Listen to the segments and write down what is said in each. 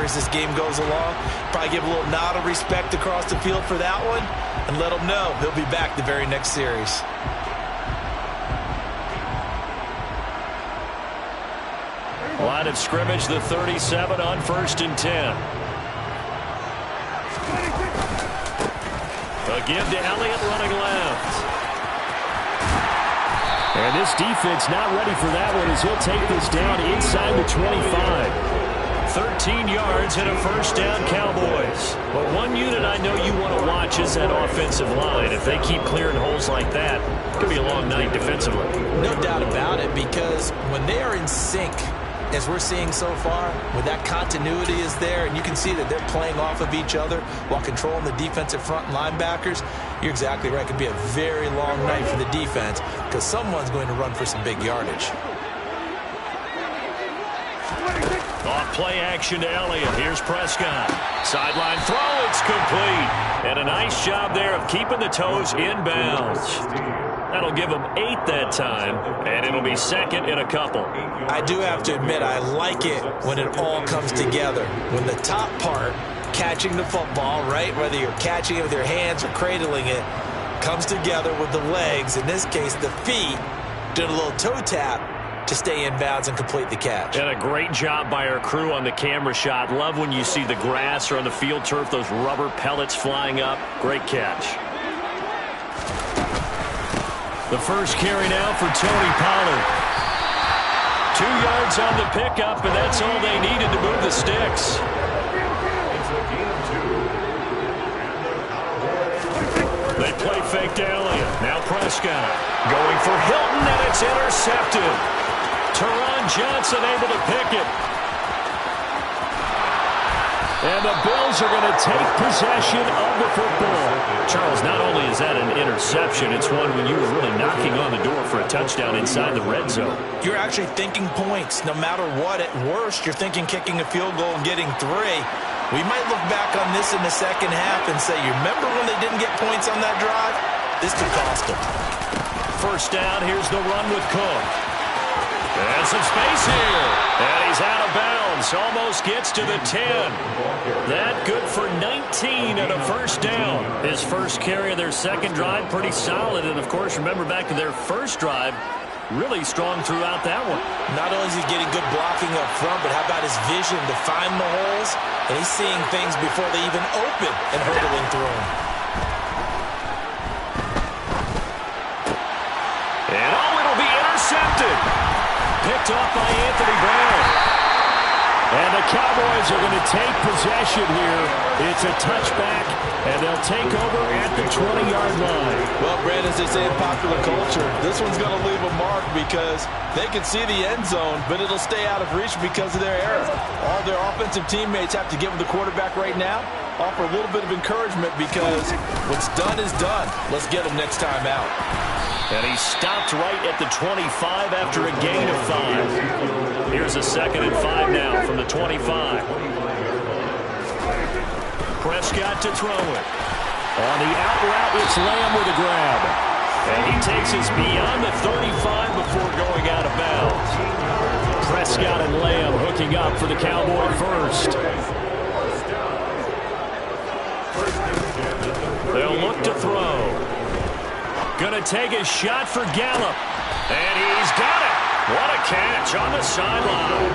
as this game goes along. Probably give a little nod of respect across the field for that one and let him know he'll be back the very next series. Line of scrimmage, the 37 on 1st and 10. A give to Elliott running left. And this defense not ready for that one as he'll take this down inside the 25. 13 yards and a first down, Cowboys. But one unit I know you want to watch is that offensive line. If they keep clearing holes like that, it could be a long night defensively. No doubt about it, because when they are in sync, as we're seeing so far, when that continuity is there and you can see that they're playing off of each other while controlling the defensive front linebackers, you're exactly right. It could be a very long night for the defense because someone's going to run for some big yardage. Off play action to Elliott. Here's Prescott. Sideline throw. It's complete. And a nice job there of keeping the toes in bounds. That'll give them 8 that time, and it'll be second in a couple. I do have to admit, I like it when it all comes together. When the top part, catching the football, right, whether you're catching it with your hands or cradling it, comes together with the legs, in this case the feet, doing a little toe tap to stay in bounds and complete the catch. And a great job by our crew on the camera shot. Love when you see the grass or on the field turf, those rubber pellets flying up. Great catch. The first carry now for Tony Pollard. 2 yards on the pickup, and that's all they needed to move the sticks. They play fake to Elliott. Now Prescott going for Hilton, and it's intercepted. Teron Johnson able to pick it. And the Bills are going to take possession of the football. Charles, not only is that an interception, it's one when you were really knocking on the door for a touchdown inside the red zone. You're actually thinking points. No matter what, at worst, you're thinking kicking a field goal and getting 3. We might look back on this in the second half and say, you remember when they didn't get points on that drive? This could cost them. First down, here's the run with Cook. And some space here. And he's out of bounds. Almost gets to the 10. That good for 19 and a first down. His first carry of their second drive, pretty solid. And, of course, remember back to their first drive, really strong throughout that one. Not only is he getting good blocking up front, but how about his vision to find the holes? And he's seeing things before they even open and hurdling through them. And, it'll be intercepted. Picked off by Anthony Brown. And the Cowboys are going to take possession here. It's a touchback, and they'll take over at the 20-yard line. Well, Brandon, as they say in popular culture, this one's going to leave a mark because they can see the end zone, but it'll stay out of reach because of their error. All their offensive teammates have to give the quarterback right now, offer a little bit of encouragement because what's done is done. Let's get them next time out. And he stopped right at the 25 after a gain of 5. Here's a 2nd and 5 now from the 25. Prescott to throw it. On the out route, it's Lamb with a grab. And he takes us beyond the 35 before going out of bounds. Prescott and Lamb hooking up for the Cowboy first. They'll look to throw. Going to take a shot for Gallup. And he's got it. What a catch on the sideline.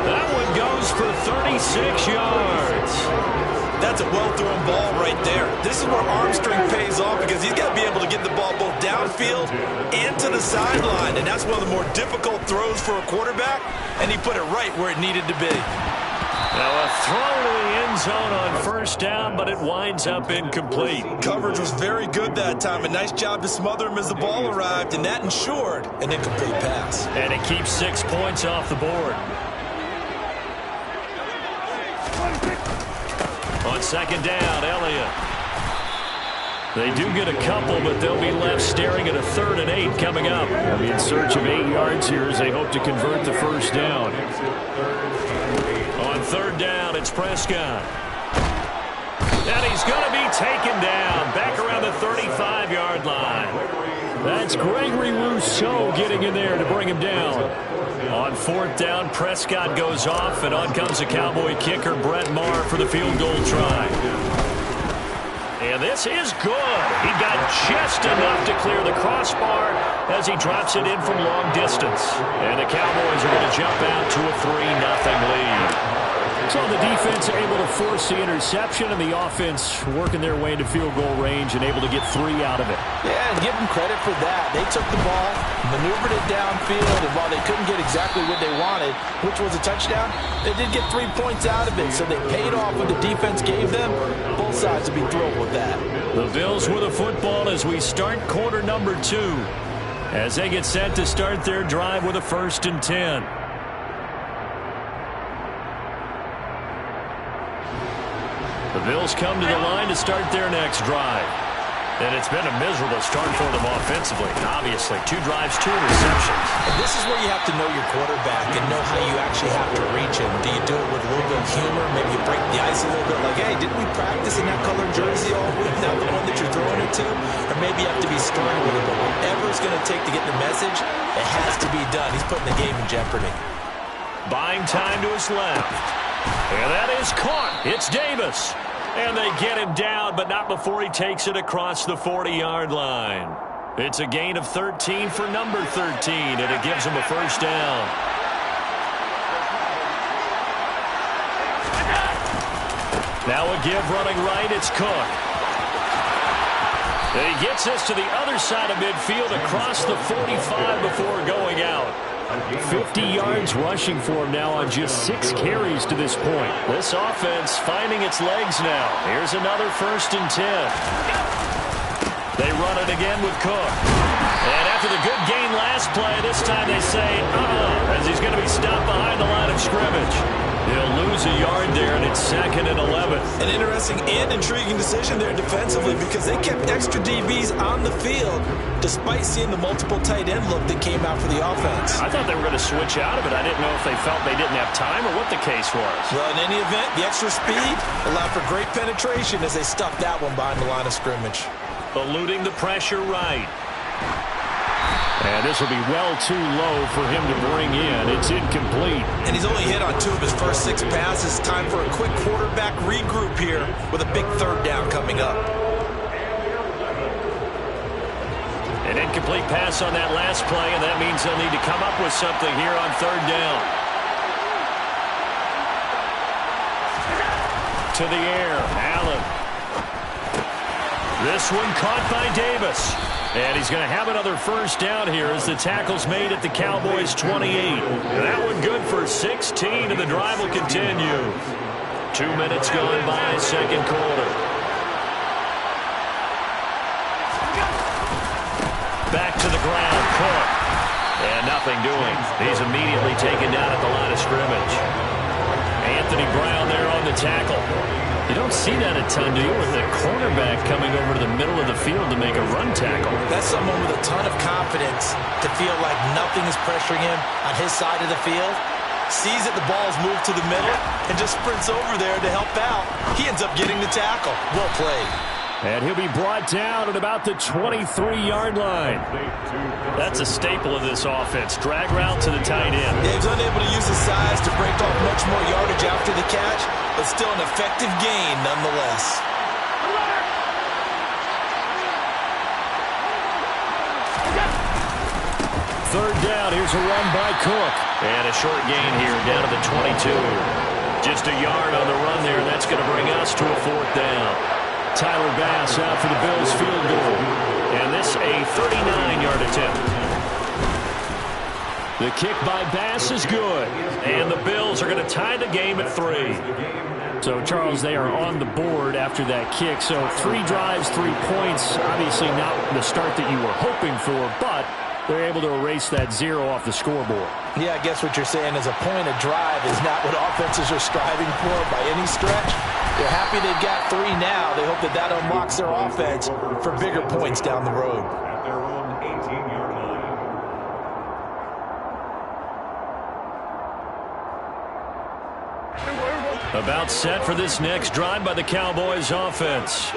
That one goes for 36 yards. That's a well-thrown ball right there. This is where arm strength pays off because he's got to be able to get the ball both downfield and to the sideline. And that's one of the more difficult throws for a quarterback. And he put it right where it needed to be. Now a throw to the end zone on first down, but it winds up incomplete. Coverage was very good that time. A nice job to smother him as the ball arrived, and that ensured an incomplete pass. And it keeps 6 points off the board. On second down, Elliott. They do get a couple, but they'll be left staring at a 3rd and 8 coming up. They'll be in search of 8 yards here as they hope to convert the first down. On 3rd down, it's Prescott. And he's going to be taken down back around the 35-yard line. That's Gregory Rousseau getting in there to bring him down. On 4th down, Prescott goes off, and on comes the Cowboy kicker, Brett Maher, for the field goal try. And this is good. He got just enough to clear the crossbar as he drops it in from long distance. And the Cowboys are going to jump out to a 3-0 lead. So the defense able to force the interception, and the offense working their way into field goal range and able to get 3 out of it. Yeah, and give them credit for that. They took the ball, maneuvered it downfield, and while they couldn't get exactly what they wanted, which was a touchdown, they did get 3 points out of it. So they paid off what the defense gave them. Both sides will be thrilled with that. The Bills with a football as we start quarter number 2, as they get set to start their drive with a 1st and 10. The Bills come to the line to start their next drive. And it's been a miserable start for them offensively. Obviously, 2 drives, 2 interceptions. And this is where you have to know your quarterback and know how you actually have to reach him. Do you do it with a little bit of humor? Maybe you break the ice a little bit like, hey, didn't we practice in that colored jersey all week? Not the one that you're throwing it to? Or maybe you have to be stern with him. But whatever it's going to take to get the message, it has to be done. He's putting the game in jeopardy. Buying time to his left. And that is caught. It's Davis. And they get him down, but not before he takes it across the 40-yard line. It's a gain of 13 for number 13, and it gives him a 1st down. Now a give running right, it's Cook. And he gets us to the other side of midfield across the 45 before going out. 50 yards rushing for him now on just 6 carries to this point. This offense finding its legs now. Here's another 1st and 10. They run it again with Cook. And after the good gain last play, this time they say, as he's going to be stopped behind the line of scrimmage. They'll lose a yard there, and it's 2nd and 11. An interesting and intriguing decision there defensively because they kept extra DBs on the field despite seeing the multiple tight end look that came out for the offense. I thought they were going to switch out of it. I didn't know if they felt they didn't have time or what the case was. Well, in any event, the extra speed allowed for great penetration as they stuffed that one behind the line of scrimmage. Eluding the pressure right. And this will be well too low for him to bring in. It's incomplete. And he's only hit on 2 of his first 6 passes. Time for a quick quarterback regroup here with a big 3rd down coming up. An incomplete pass on that last play, and that means they'll need to come up with something here on 3rd down. To the air, Allen. This one caught by Davis. And he's going to have another 1st down here as the tackle's made at the Cowboys' 28. And that one good for 16, and the drive will continue. 2 minutes gone by, 2nd quarter. Back to the ground, Cook. And nothing doing. He's immediately taken down at the line of scrimmage. Anthony Brown there on the tackle. You don't see that a ton, do you, with the cornerback coming over to the middle of the field to make a run tackle? That's someone with a ton of confidence to feel like nothing is pressuring him on his side of the field. Sees that the ball's moved to the middle and just sprints over there to help out. He ends up getting the tackle. Well played. And he'll be brought down at about the 23-yard line. That's a staple of this offense. Drag route to the tight end. Yeah, he was unable to use his size to break off much more yardage after the catch, but still an effective gain nonetheless. Third down. Here's a run by Cook. And a short gain here down to the 22. Just a yard on the run there, and that's going to bring us to a 4th down. Tyler Bass out for the Bills field goal. And this a 39-yard attempt. The kick by Bass is good. And the Bills are going to tie the game at 3. So, Charles, they are on the board after that kick. So 3 drives, 3 points. Obviously not the start that you were hoping for, but they're able to erase that 0 off the scoreboard. Yeah, I guess what you're saying is a point of drive is not what offenses are striving for by any stretch. They're happy they've got 3 now. They hope that that unlocks their offense for bigger points down the road. At their own 18-yard line. About set for this next drive by the Cowboys offense.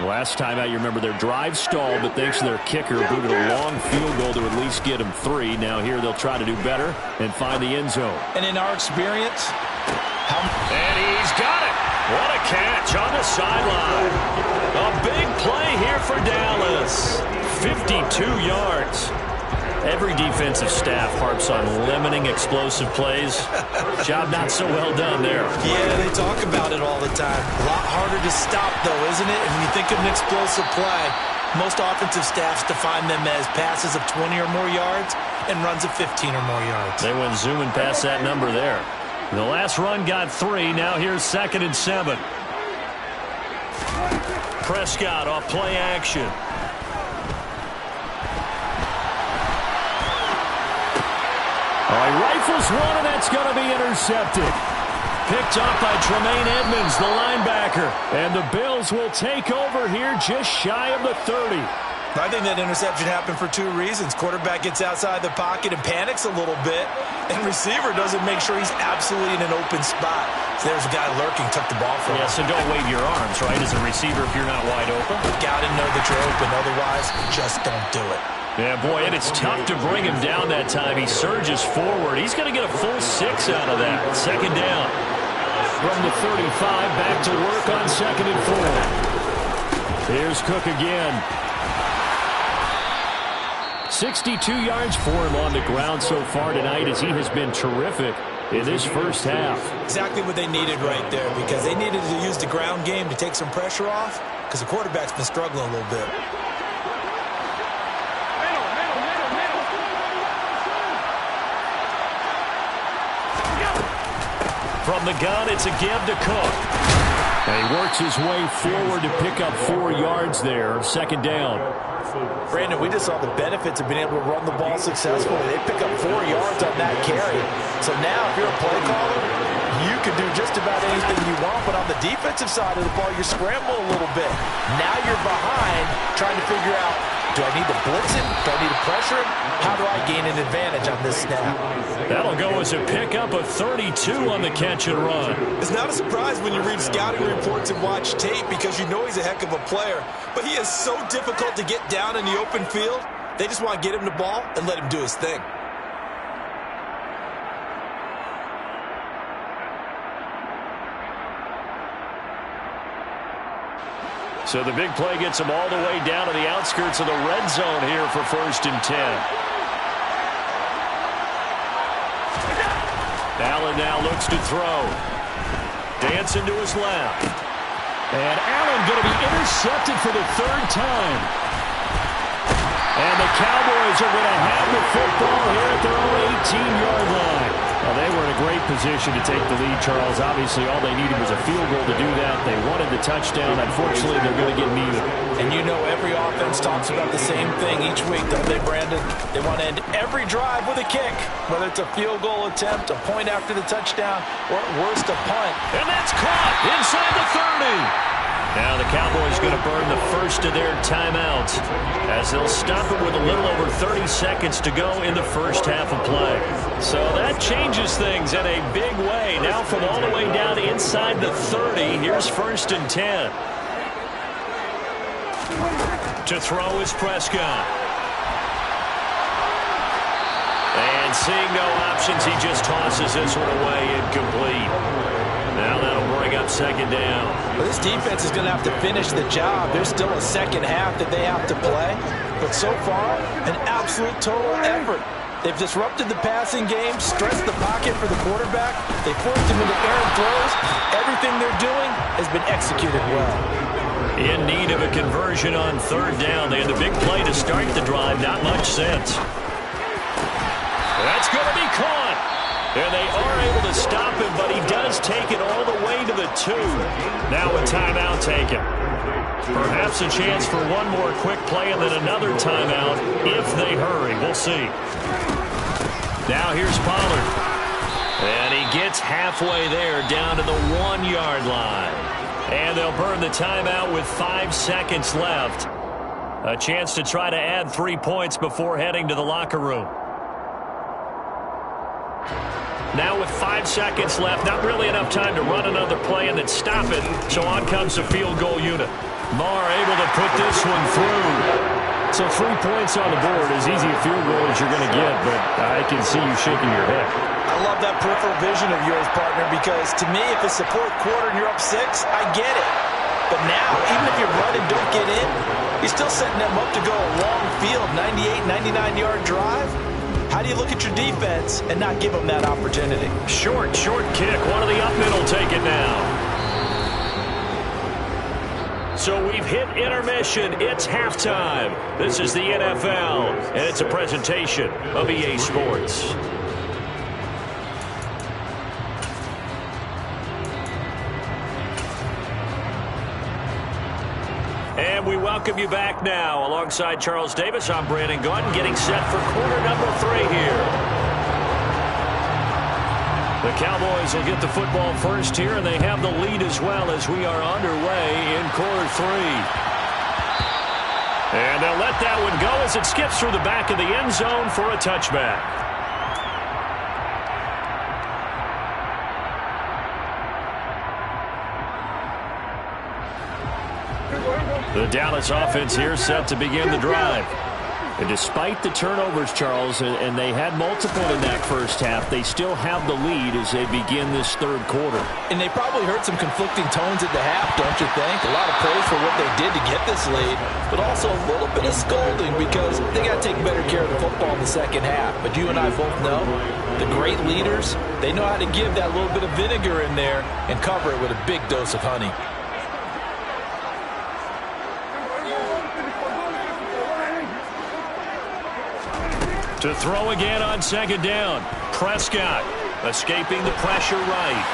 Last time out, you remember their drive stalled, but thanks to their kicker, booted a long field goal to at least get them 3. Now here they'll try to do better and find the end zone. And in our experience, and he's got it. What a catch on the sideline. A big play here for Dallas. 52 yards. Every defensive staff harps on limiting explosive plays. Job not so well done there. Yeah, they talk about it all the time. A lot harder to stop, though, isn't it? And when you think of an explosive play, most offensive staffs define them as passes of 20 or more yards and runs of 15 or more yards. They went zooming past that number there. The last run got 3. Now here's 2nd and 7. Prescott off play action. He rifles one, and that's going to be intercepted. Picked off by Tremaine Edmonds, the linebacker. And the Bills will take over here just shy of the 30. I think that interception happened for 2 reasons. Quarterback gets outside the pocket and panics a little bit, and receiver doesn't make sure he's absolutely in an open spot. So there's a guy lurking, took the ball from him. Yeah, so don't wave your arms, right, as a receiver if you're not wide open. Got to know that you're open. Otherwise, just don't do it. Yeah, boy, and it's tough to bring him down that time. He surges forward. He's going to get a full 6 out of that. 2nd down. From the 35, back to work on 2nd and 4. Here's Cook again. 62 yards for him on the ground so far tonight, as he has been terrific in this first half. Exactly what they needed right there, because they needed to use the ground game to take some pressure off, because the quarterback's been struggling a little bit. From the gun, it's a give to Cook. And he works his way forward to pick up 4 yards there. 2nd down. Brandon, we just saw the benefits of being able to run the ball successfully. They pick up 4 yards on that carry. So now, if you're a play caller, you can do just about anything you want. But on the defensive side of the ball, you scramble a little bit. Now you're behind, trying to figure out, do I need to blitz him? Do I need to pressure him? How do I gain an advantage on this snap? That'll go as a pickup of 32 on the catch and run. It's not a surprise when you read scouting reports and watch tape, because you know he's a heck of a player. But he is so difficult to get down in the open field. They just want to get him the ball and let him do his thing. So the big play gets him all the way down to the outskirts of the red zone here for 1st and 10. Allen now looks to throw. Dancing to his left. And Allen going to be intercepted for the 3rd time. And the Cowboys are going to have the football here at their own 18-yard line. Well, they were in a great position to take the lead, Charles. Obviously, all they needed was a field goal to do that. They wanted the touchdown. Unfortunately, they're going to get neither. And you know every offense talks about the same thing each week, don't they, Brandon? They want to end every drive with a kick, whether it's a field goal attempt, a point after the touchdown, or at worst, a punt. And that's caught inside the 30. Now the Cowboys going to burn the first of their timeouts, as they'll stop it with a little over 30 seconds to go in the first half of play. So that changes things in a big way. Now from all the way down inside the 30, here's 1st and 10. To throw is Prescott. And seeing no options, he just tosses this one away incomplete. Now that'll bring up 2nd down. Well, this defense is going to have to finish the job. There's still a second half that they have to play. But so far, an absolute total effort. They've disrupted the passing game, stressed the pocket for the quarterback. They forced him into errant throws. Everything they're doing has been executed well. In need of a conversion on 3rd down. They had the big play to start the drive. Not much sense. That's going to be caught. And they are able to stop him, but he does take it all the way to the 2. Now a timeout taken. Perhaps a chance for one more quick play and then another timeout if they hurry. We'll see. Now here's Pollard. And he gets halfway there down to the 1-yard line. And they'll burn the timeout with 5 seconds left. A chance to try to add 3 points before heading to the locker room. Now with 5 seconds left, not really enough time to run another play and then stop it. So on comes the field goal unit. Marr able to put this one through. So 3 points on the board, as easy a field goal as you're going to get, but I can see you shaking your head. I love that peripheral vision of yours, partner, because to me, if it's the fourth quarter and you're up 6, I get it. But now, even if you run and don't get in, you're still setting them up to go a long field, 98, 99-yard drive. How do you look at your defense and not give them that opportunity? Short kick. One of the up men will take it now. So we've hit intermission. It's halftime. This is the NFL, and it's a presentation of EA Sports. And we welcome you back now. Alongside Charles Davis, I'm Brandon Gaudin, getting set for quarter number 3 here. The Cowboys will get the football first here, and they have the lead as well as we are underway in quarter 3. And they'll let that one go as it skips through the back of the end zone for a touchback. The Dallas offense here set to begin the drive. And despite the turnovers, Charles, and they had multiple in that first half, they still have the lead as they begin this third quarter. And they probably heard some conflicting tones at the half, don't you think? A lot of praise for what they did to get this lead, but also a little bit of scolding because they got to take better care of the football in the second half. But you and I both know the great leaders, they know how to give that little bit of vinegar in there and cover it with a big dose of honey. To throw again on second down. Prescott escaping the pressure right.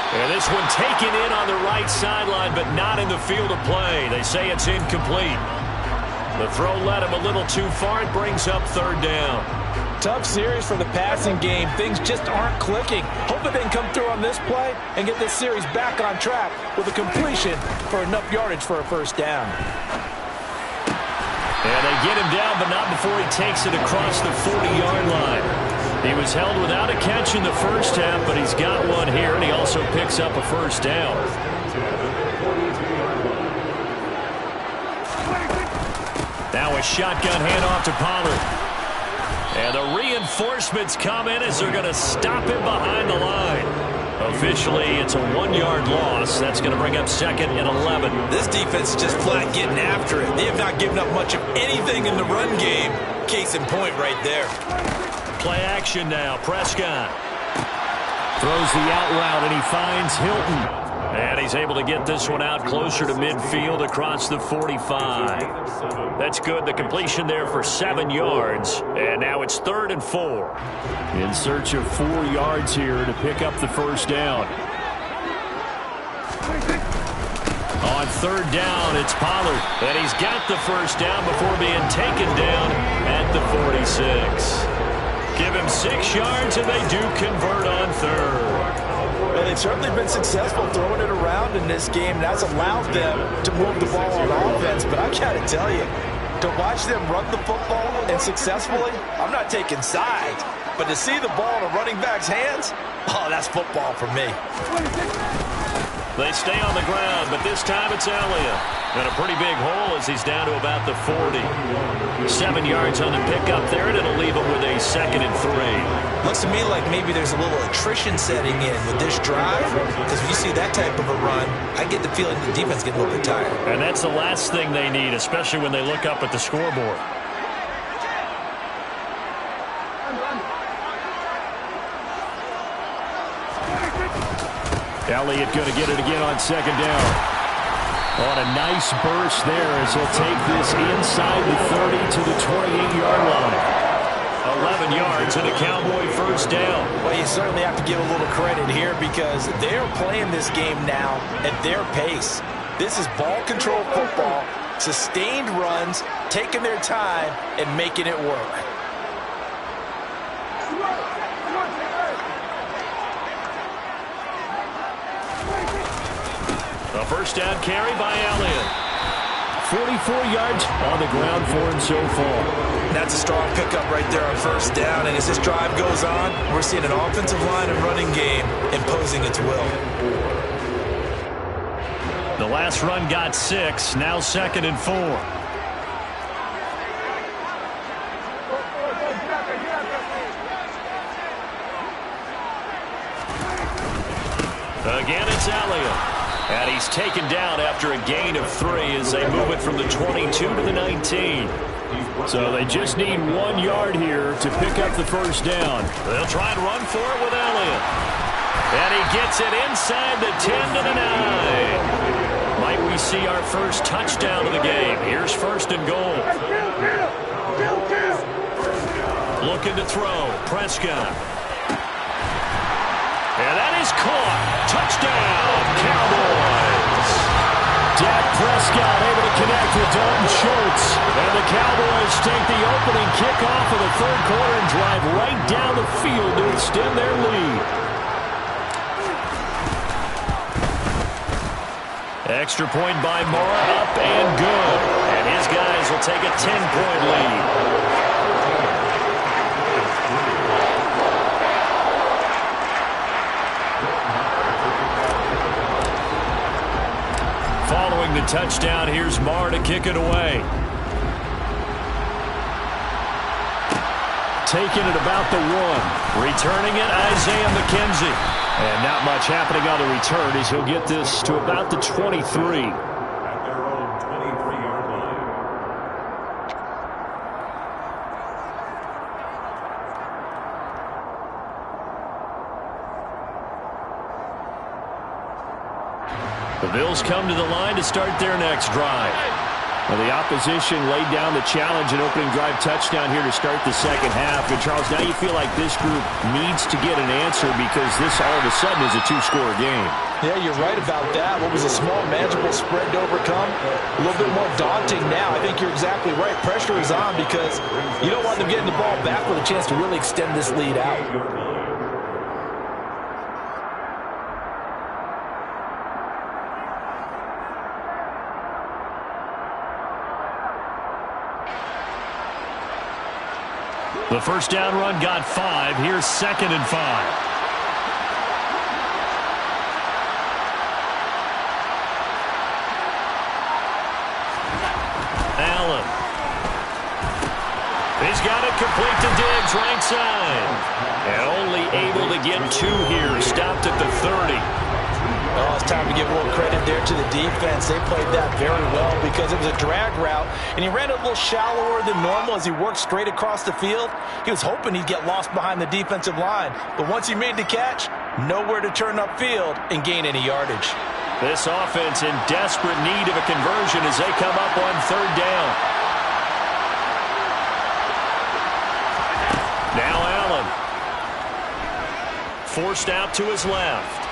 And this one taken in on the right sideline, but not in the field of play. They say it's incomplete. The throw led him a little too far. It brings up third down. Tough series for the passing game. Things just aren't clicking. Hoping they can come through on this play and get this series back on track with a completion for enough yardage for a first down. And they get him down, but not before he takes it across the 40-yard line. He was held without a catch in the first half, but he's got one here, and he also picks up a first down. Now a shotgun handoff to Pollard. And the reinforcements come in as they're going to stop him behind the line. Officially, it's a 1-yard loss. That's going to bring up 2nd and 11. This defense is just flat getting after it. They have not given up much of anything in the run game. Case in point right there. Play action now. Prescott throws the out route, and he finds Hilton. And he's able to get this one out closer to midfield across the 45. That's good. The completion there for 7 yards. And now it's 3rd and 4. In search of 4 yards here to pick up the first down. On 3rd down, it's Pollard. And he's got the first down before being taken down at the 46. Give him 6 yards, and they do convert on 3rd. Well, they've certainly been successful throwing it around in this game. That's allowed them to move the ball on offense. But I got to tell you, to watch them run the football and successfully, I'm not taking sides. But to see the ball in a running back's hands, oh, that's football for me. They stay on the ground, but this time it's Elliott. And a pretty big hole as he's down to about the 40. 7 yards on the pickup there, and it'll leave him with a 2nd and 3. Looks to me like maybe there's a little attrition setting in with this drive, because if you see that type of a run, I get the feeling the defense getting a little bit tired. And that's the last thing they need, especially when they look up at the scoreboard. Elliott going to get it again on 2nd down. On a nice burst there as he'll take this inside the 30 to the 28-yard line. 11 yards and a Cowboy first down. Well, you certainly have to give a little credit here because they're playing this game now at their pace. This is ball control football, sustained runs, taking their time and making it work. A first down carry by Elliott. 44 yards on the ground for him so far. That's a strong pickup right there on first down. And as this drive goes on, we're seeing an offensive line and running game imposing its will. The last run got 6. Now 2nd and 4. Again, it's Elliott. And he's taken down after a gain of 3 as they move it from the 22 to the 19. So they just need 1 yard here to pick up the first down. They'll try and run for it with Elliott. And he gets it inside the 10 to the 9. Might we see our first touchdown of the game? Here's 1st and goal. Looking to throw. Prescott. And that is caught. Touchdown, Cowboys. Dak Prescott able to connect with Dalton Schultz. And the Cowboys take the opening kickoff of the 3rd quarter and drive right down the field to extend their lead. Extra point by Mora, up and good. And his guys will take a 10-point lead. Following the touchdown, here's Marr to kick it away. Taking it about the 1. Returning it, Isaiah McKenzie. And not much happening on the return as he'll get this to about the 23. At their own 23-yard line. The Bills come to the line to start their next drive. Well, the opposition laid down the challenge and opening drive touchdown here to start the second half. And, Charles, now you feel like this group needs to get an answer because this all of a sudden is a 2-score game. Yeah, you're right about that. What was a small, manageable spread to overcome, a little bit more daunting now. I think you're exactly right. Pressure is on because you don't want them getting the ball back with a chance to really extend this lead out. The first down run got 5. Here's 2nd and 5. Allen. He's got it complete to Diggs, right side. And only able to get 2 here. Stopped at the 30. Oh, it's time to give a little credit there to the defense. They played that very well because it was a drag route, and he ran it a little shallower than normal as he worked straight across the field. He was hoping he'd get lost behind the defensive line, but once he made the catch, nowhere to turn upfield and gain any yardage. This offense in desperate need of a conversion as they come up on 3rd down. Now Allen. Forced out to his left.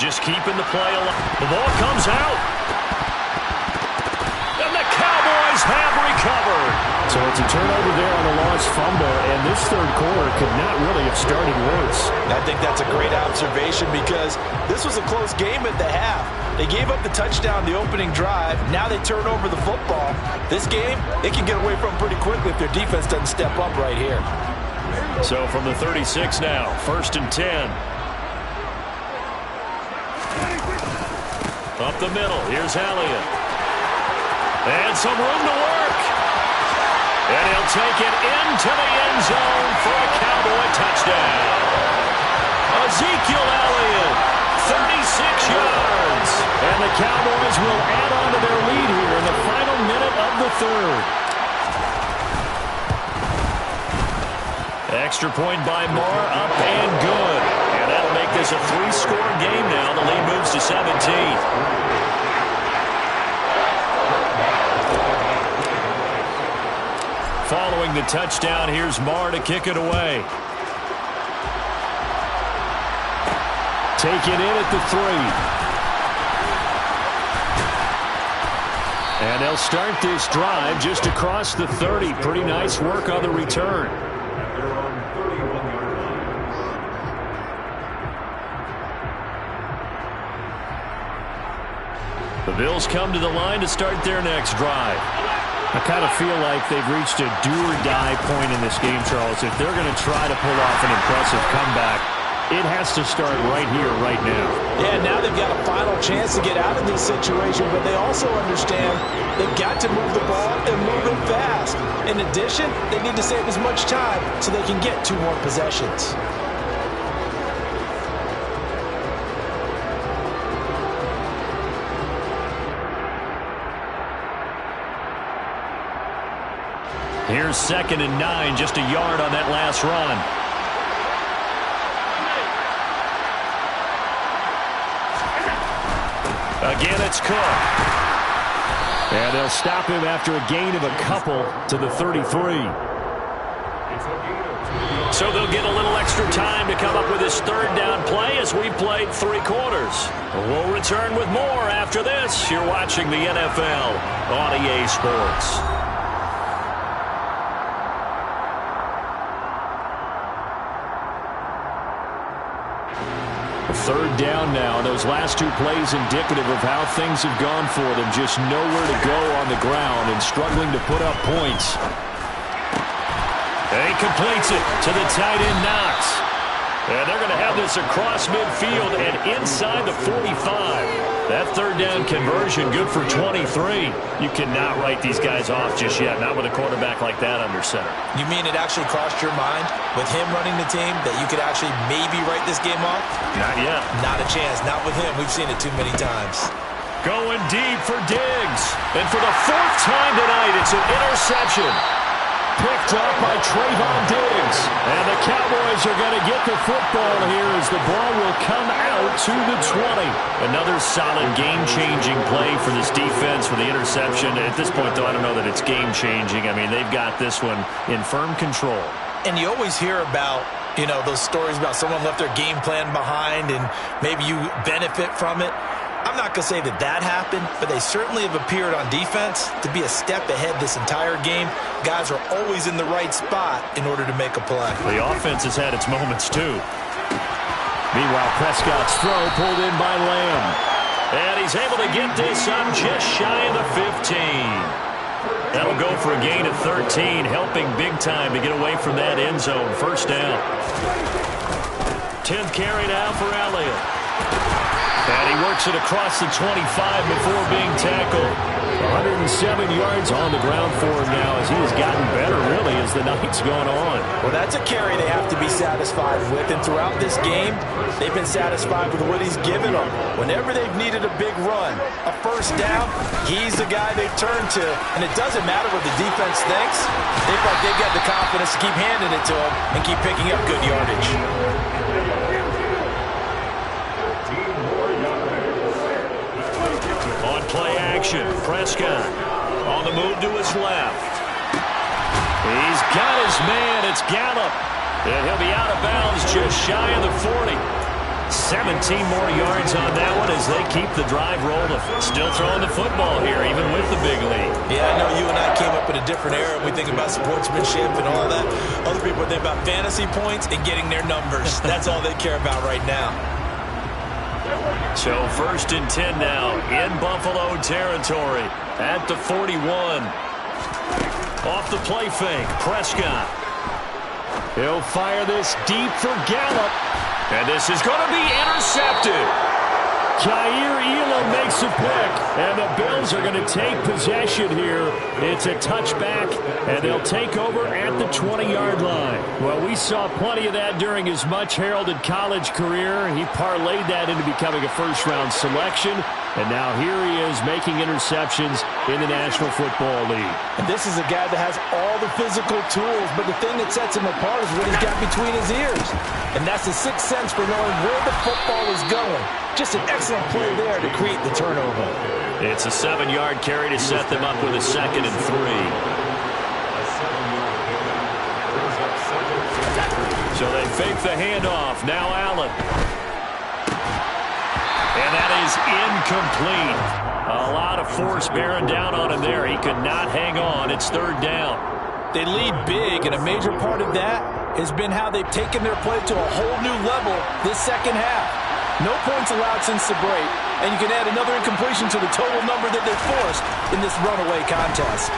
Just keeping the play alive. The ball comes out. And the Cowboys have recovered. So it's a turnover there on a lost fumble, and this 3rd quarter could not really have started worse. I think that's a great observation because this was a close game at the half. They gave up the touchdown the opening drive. Now they turn over the football. This game, they can get away from pretty quickly if their defense doesn't step up right here. So from the 36 now, 1st and 10. Up the middle, here's Elliott. And some room to work. And he'll take it into the end zone for a Cowboy touchdown. Ezekiel Elliott, 36 yards. And the Cowboys will add on to their lead here in the final minute of the 3rd. Extra point by Moore, up and good. And that'll make this a 3-score game now. The lead moves to 17. Following the touchdown, here's Marr to kick it away. Take it in at the 3. And they'll start this drive just across the 30. Pretty nice work on the return. The Bills come to the line to start their next drive. I kind of feel like they've reached a do-or-die point in this game, Charles. If they're going to try to pull off an impressive comeback, it has to start right here, right now. Yeah, now they've got a final chance to get out of this situation, but they also understand they've got to move the ball and move it fast. In addition, they need to save as much time so they can get 2 more possessions. Here's 2nd and 9, just a yard on that last run. Again, it's Cook. And they'll stop him after a gain of a couple to the 33. So they'll get a little extra time to come up with his 3rd down play as we played 3 quarters. We'll return with more after this. You're watching the NFL on EA Sports. 3rd down now. Those last 2 plays indicative of how things have gone for them. Just nowhere to go on the ground and struggling to put up points. And he completes it to the tight end, Knox. And they're going to have this across midfield and inside the 45. That 3rd down conversion good for 23. You cannot write these guys off just yet, not with a quarterback like that under center. You mean it actually crossed your mind with him running the team that you could actually maybe write this game off? Not yet. Not a chance. Not with him. We've seen it too many times. Going deep for Diggs. And for the 4th time tonight, it's an interception. Picked up by Trayvon Diggs. And the Cowboys are going to get the football here as the ball will come out to the 20. Another solid game-changing play for this defense for the interception. At this point, though, I don't know that it's game-changing. I mean, they've got this one in firm control. And you always hear about, you know, those stories about someone left their game plan behind and maybe you benefit from it. I'm not going to say that that happened, but they certainly have appeared on defense to be a step ahead this entire game. Guys are always in the right spot in order to make a play. The offense has had its moments, too. Meanwhile, Prescott's throw pulled in by Lamb. And he's able to get this up just shy of the 15. That'll go for a gain of 13, helping big time to get away from that end zone. 1st down. 10th carry now for Elliott. And he works it across the 25 before being tackled. 107 yards on the ground for him now as he has gotten better, really, as the night's gone on. Well, that's a carry they have to be satisfied with. And throughout this game, they've been satisfied with what he's given them. Whenever they've needed a big run, a 1st down, he's the guy they've turned to. And it doesn't matter what the defense thinks. They feel like they've got the confidence to keep handing it to him and keep picking up good yardage. Play action. Prescott on the move to his left. He's got his man. It's Gallup. And he'll be out of bounds just shy of the 40. 17 more yards on that one as they keep the drive rolling. Still throwing the football here, even with the big lead. Yeah, I know you and I came up in a different era. We think about sportsmanship and all that. Other people think about fantasy points and getting their numbers. That's all they care about right now. So 1st and 10 now in Buffalo territory at the 41. Off the play fake, Prescott. He'll fire this deep for Gallup. And this is going to be intercepted. Jair Elam makes a pick, and the Bills are going to take possession here. It's a touchback, and they'll take over at the 20-yard line. Well, we saw plenty of that during his much-heralded college career. He parlayed that into becoming a first-round selection, and now here he is making interceptions in the National Football League. And this is a guy that has all the physical tools, but the thing that sets him apart is what he's got between his ears. And that's the sixth sense for knowing where the football is going. Just an excellent play there to create the turnover. It's a 7-yard carry to set them up with a 2nd and 3. So they fake the handoff. Now Allen. And that is incomplete. A lot of force bearing down on him there. He could not hang on. It's 3rd down. They lead big, and a major part of that has been how they've taken their play to a whole new level this second half. No points allowed since the break. And you can add another incompletion to the total number that they forced in this runaway contest.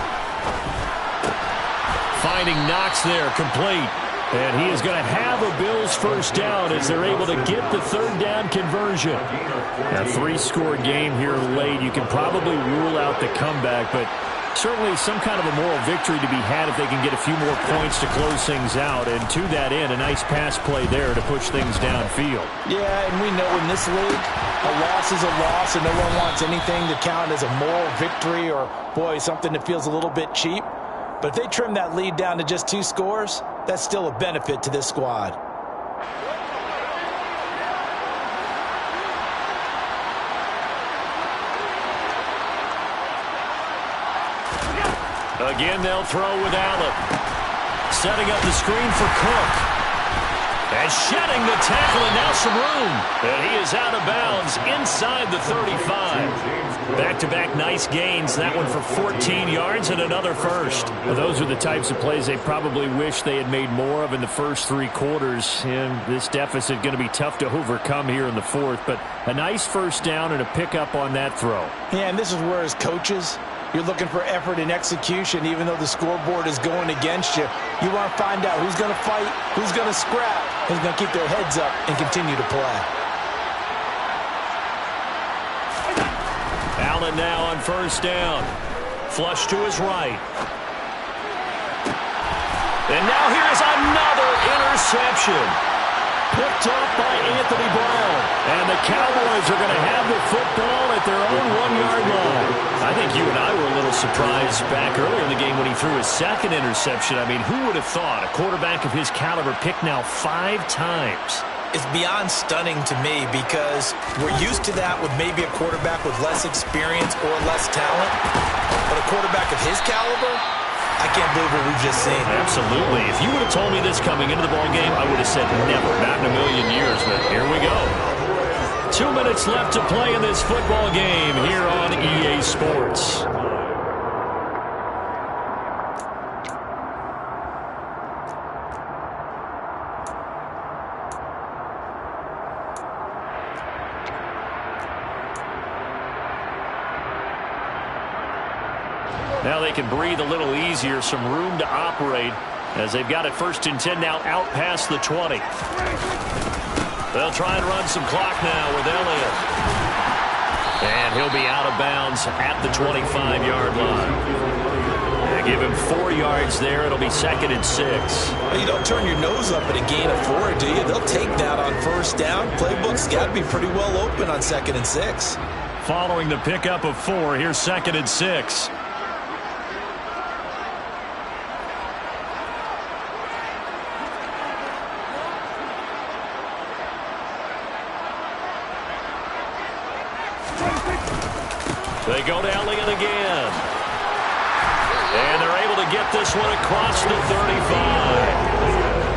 Finding Knox there, complete. And he is going to have a Bills first down as they're able to get the third down conversion. A 3-score game here late. You can probably rule out the comeback, but certainly some kind of a moral victory to be had if they can get a few more points to close things out. And to that end, a nice pass play there to push things downfield. Yeah, and we know in this league, a loss is a loss, and no one wants anything to count as a moral victory or, boy, something that feels a little bit cheap. But if they trim that lead down to just 2 scores, that's still a benefit to this squad. Again, they'll throw with Allen. Setting up the screen for Cook. And shedding the tackle, and now some room. And he is out of bounds inside the 35. Back-to-back nice gains. That one for 14 yards and another first. Well, those are the types of plays they probably wish they had made more of in the first 3 quarters. And this deficit going to be tough to overcome here in the fourth. But a nice first down and a pickup on that throw. Yeah, and this is where as coaches, you're looking for effort and execution, even though the scoreboard is going against you. You want to find out who's going to fight, who's going to scrap, who's going to keep their heads up and continue to play. Allen now on first down. Flush to his right. And now here's another interception. Picked off by Anthony Brown. And the Cowboys are going to have the football at their own 1-yard line. I think you and I were a little surprised back earlier in the game when he threw his second interception. I mean, who would have thought a quarterback of his caliber picked now 5 times? It's beyond stunning to me because we're used to that with maybe a quarterback with less experience or less talent. But a quarterback of his caliber, I can't believe what we've just seen. Absolutely. If you would have told me this coming into the ballgame, I would have said never, not in a million years. But here we go. 2 minutes left to play in this football game here on EA Sports. Now they can breathe a little easier, some room to operate as they've got it 1st and 10 now out past the 20. They'll try and run some clock now with Elliott. And he'll be out of bounds at the 25-yard line. They give him 4 yards there. It'll be 2nd and 6. Well, you don't turn your nose up at a gain of 4, do you? They'll take that on first down. Playbook's got to be pretty well open on 2nd and 6. Following the pickup of 4, here's 2nd and 6. They go to Elliott again. And they're able to get this one across the 35.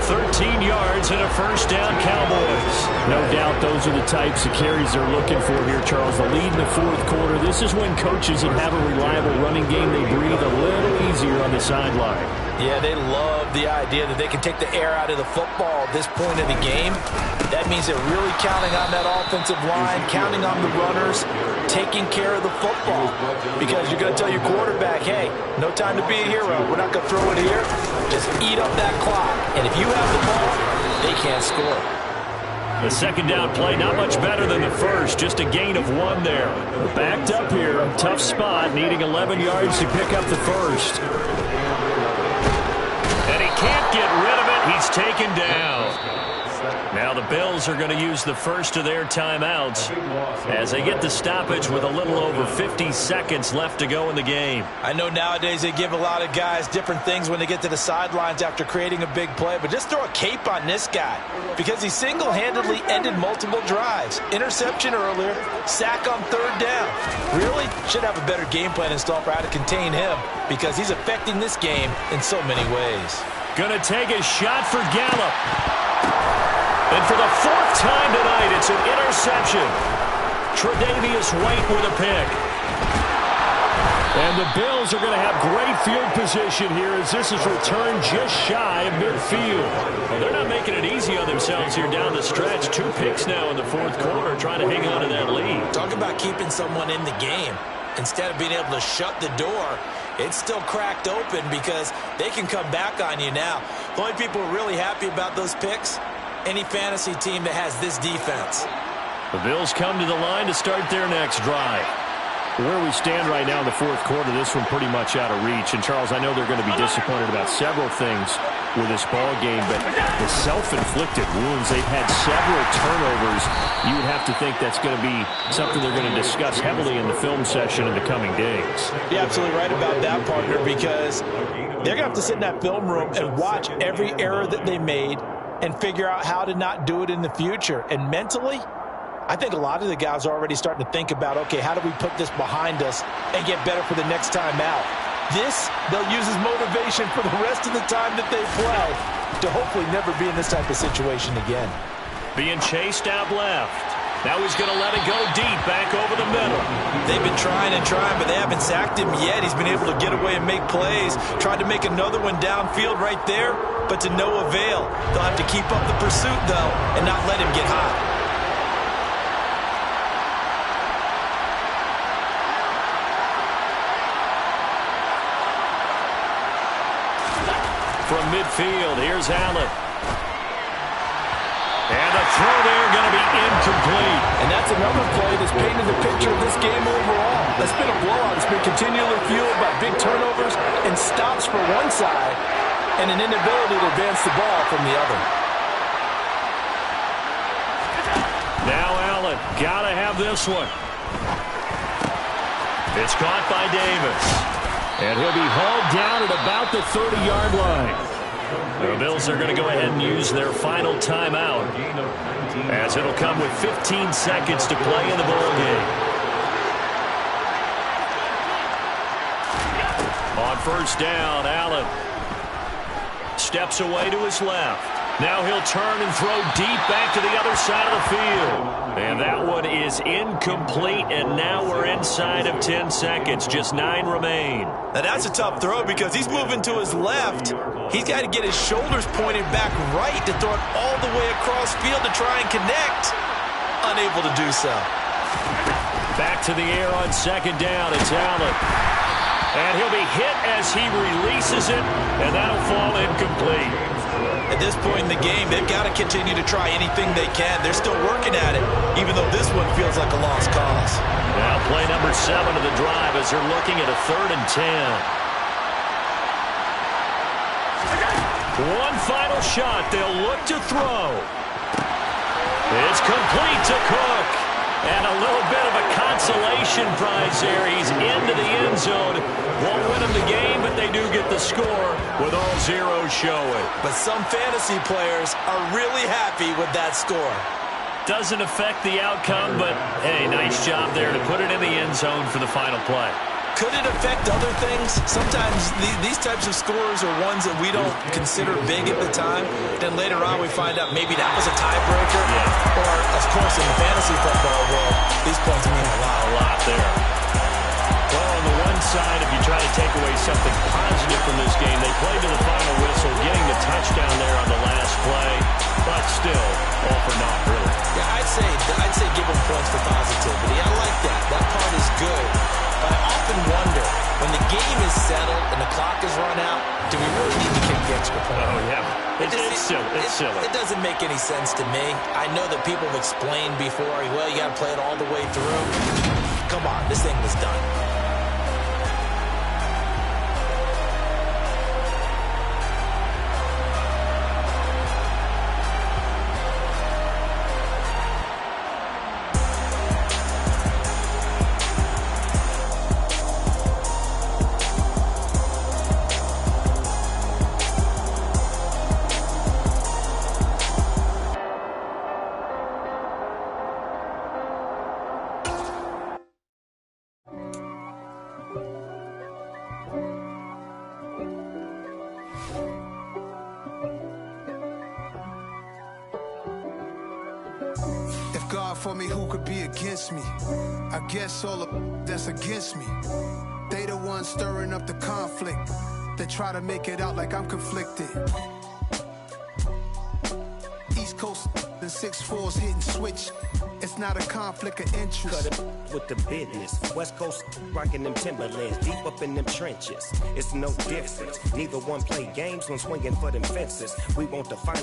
13 yards and a first down, Cowboys. No doubt those are the types of carries they're looking for here, Charles. The lead in the 4th quarter. This is when coaches that have a reliable running game, they breathe a little easier on the sideline. Yeah, they love the idea that they can take the air out of the football at this point of the game. That means they're really counting on that offensive line, counting on the runners, taking care of the football. Because you're going to tell your quarterback, hey, no time to be a hero. We're not going to throw it here. Just eat up that clock. And if you have the ball, they can't score. The 2nd down play, not much better than the first. Just a gain of 1 there. Backed up here, tough spot, needing 11 yards to pick up the first. And he can't get rid of it. He's taken down. Now the Bills are going to use the first of their timeouts as they get the stoppage with a little over 50 seconds left to go in the game. I know nowadays they give a lot of guys different things when they get to the sidelines after creating a big play, but just throw a cape on this guy because he single-handedly ended multiple drives. Interception earlier, sack on 3rd down. Really should have a better game plan installed for how to contain him because he's affecting this game in so many ways. Going to take a shot for Gallup. And for the 4th time tonight, it's an interception. Tre'Davious White with a pick. And the Bills are going to have great field position here as this is returned just shy of midfield. Well, they're not making it easy on themselves here down the stretch. 2 picks now in the 4th quarter trying to hang on to that lead. Talk about keeping someone in the game. Instead of being able to shut the door, it's still cracked open because they can come back on you now. The only people really happy about those picks, any fantasy team that has this defense. The Bills come to the line to start their next drive. Where we stand right now in the fourth quarter, this one pretty much out of reach. And, Charles, I know they're going to be disappointed about several things with this ball game, but the self-inflicted wounds, they've had several turnovers. You would have to think that's going to be something they're going to discuss heavily in the film session in the coming days. You're absolutely right about that, partner, because they're going to have to sit in that film room and watch every error that they made and figure out how to not do it in the future. And mentally, I think a lot of the guys are already starting to think about, okay, how do we put this behind us and get better for the next time out? This, they'll use as motivation for the rest of the time that they play to hopefully never be in this type of situation again. Being chased out left. Now he's going to let it go deep, back over the middle. They've been trying and trying, but they haven't sacked him yet. He's been able to get away and make plays. Tried to make another one downfield right there, but to no avail. They'll have to keep up the pursuit, though, and not let him get hot. From midfield, here's Allen. And the throw there going to be incomplete. And that's another play that's painted the picture of this game overall. That's been a blowout. It's been continually fueled by big turnovers and stops for one side and an inability to advance the ball from the other. Now Allen, got to have this one. It's caught by Davis. And he'll be hauled down at about the 30-yard line. The Bills are going to go ahead and use their final timeout, as it'll come with 15 seconds to play in the ball game. On first down, Allen steps away to his left. Now he'll turn and throw deep back to the other side of the field. And that one is incomplete, and now we're inside of 10 seconds. Just 9 remain. Now that's a tough throw because he's moving to his left. He's got to get his shoulders pointed back right to throw it all the way across field to try and connect. Unable to do so. Back to the air on second down. It's Allen. And he'll be hit as he releases it, and that'll fall incomplete. At this point in the game, they've got to continue to try anything they can. They're still working at it, even though this one feels like a lost cause. Now play number 7 of the drive as they're looking at a 3rd and 10. One final shot. They'll look to throw. It's complete to Cook. And a little bit of a consolation prize there. He's into the end zone. Won't win them the game, but they do get the score with all zeros showing. But some fantasy players are really happy with that score. Doesn't affect the outcome, but, hey, nice job there to put it in the end zone for the final play. Could it affect other things? Sometimes these types of scores are ones that we don't consider big at the time. Then later on we find out maybe that was a tiebreaker. Yeah. Or, of course, in the fantasy football world, these points mean a lot. A lot there. Well, on the one side, if you try to take away something positive from this game, they played to the final whistle, getting the touchdown there on the last play. But still, all for naught, really. Yeah, I'd say give them points for positivity. I like that. That part is good. But I often wonder, when the game is settled and the clock is run out, do we really need to kick the extra point? Oh, yeah. It's silly. It's silly. It doesn't make any sense to me. I know that people have explained before, well, you got to play it all the way through. Come on, this thing was done. For me, who could be against me? I guess all of that's against me. They the ones stirring up the conflict. They try to make it out like I'm conflicted. East Coast and 6'4s hitting switch. It's not a conflict of interest. Cut it with the business. West Coast rocking them Timberlands, deep up in them trenches. It's no difference. Neither one play games when swinging for them fences. We want the final.